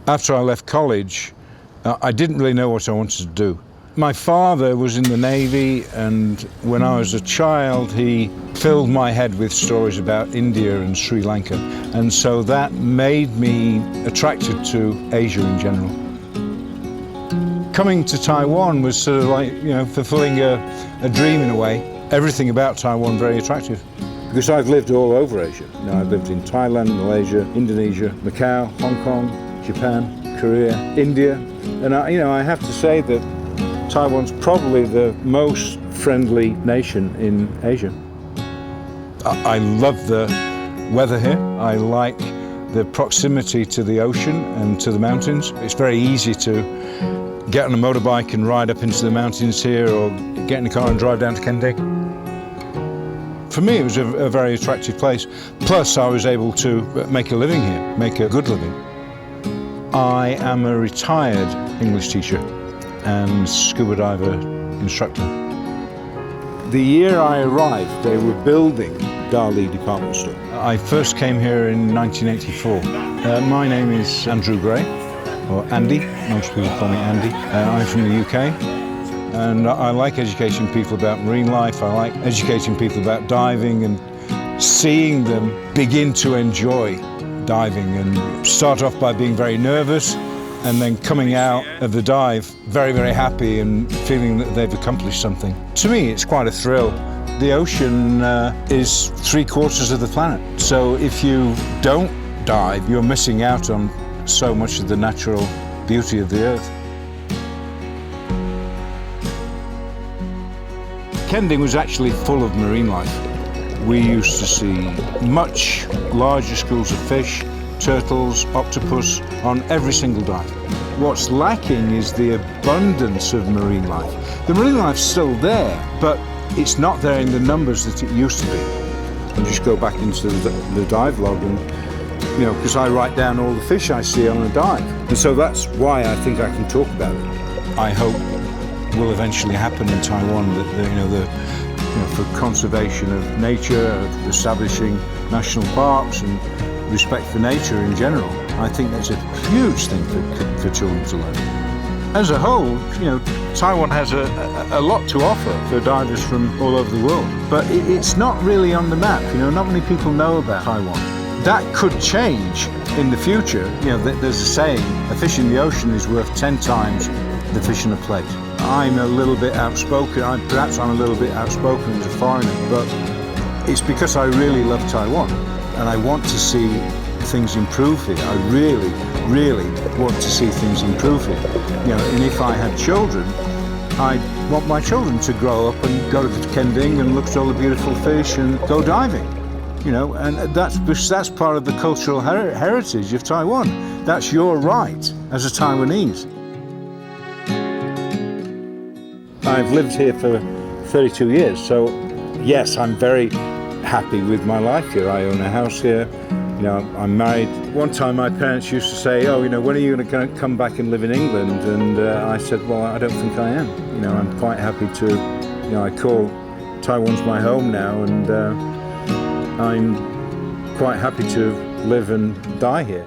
After I left college, I didn't really know what I wanted to do. My father was in the Navy, and when I was a child, he filled my head with stories about India and Sri Lanka. And so that made me attracted to Asia in general. Coming to Taiwan was sort of like, fulfilling a dream in a way. Everything about Taiwan very attractive. Because I've lived all over Asia. I've lived in Thailand, Malaysia, Indonesia, Macau, Hong Kong, Japan, Korea, India. And I have to say that Taiwan's probably the most friendly nation in Asia. I love the weather here. I like the proximity to the ocean and to the mountains. It's very easy to get on a motorbike and ride up into the mountains here, or get in a car and drive down to Kenting. For me, it was a very attractive place. Plus, I was able to make a living here, make a good living. I am a retired English teacher and scuba diver instructor. The year I arrived, they were building Dali department store. I first came here in 1984. My name is Andrew Gray, or Andy. Most people call me Andy. I'm from the UK, and I like educating people about marine life. I like educating people about diving and seeing them begin to enjoy diving and start off by being very nervous, and then coming out of the dive very, very happy and feeling that they've accomplished something. To me, it's quite a thrill. The ocean is 3/4 of the planet. So if you don't dive, you're missing out on so much of the natural beauty of the earth. Kenting was actually full of marine life. We used to see much larger schools of fish, turtles, octopus on every single dive. What's lacking is the abundance of marine life. The marine life's still there, but it's not there in the numbers that it used to be. And just go back into the dive log and, because I write down all the fish I see on a dive. And so that's why I think I can talk about it. I hope will eventually happen in Taiwan that for conservation of nature, of establishing national parks and respect for nature in general. I think that's a huge thing for children to learn. As a whole, Taiwan has a lot to offer for divers from all over the world, but it's not really on the map. Not many people know about Taiwan. That could change in the future. There's a saying, a fish in the ocean is worth 10 times the fish in a plate. I'm a little bit outspoken. Perhaps I'm a little bit outspoken as a foreigner, but it's because I really love Taiwan and I want to see things improve here. I really, really want to see things improve here. And if I had children, I want my children to grow up and go to Kenting and look at all the beautiful fish and go diving. And that's part of the cultural heritage of Taiwan. That's your right as a Taiwanese. I've lived here for 32 years, so yes, I'm very happy with my life here. I own a house here. I'm married. One time my parents used to say, when are you going to come back and live in England? And I said, well, I don't think I am. I'm quite happy to, I call Taiwan's my home now, and I'm quite happy to live and die here.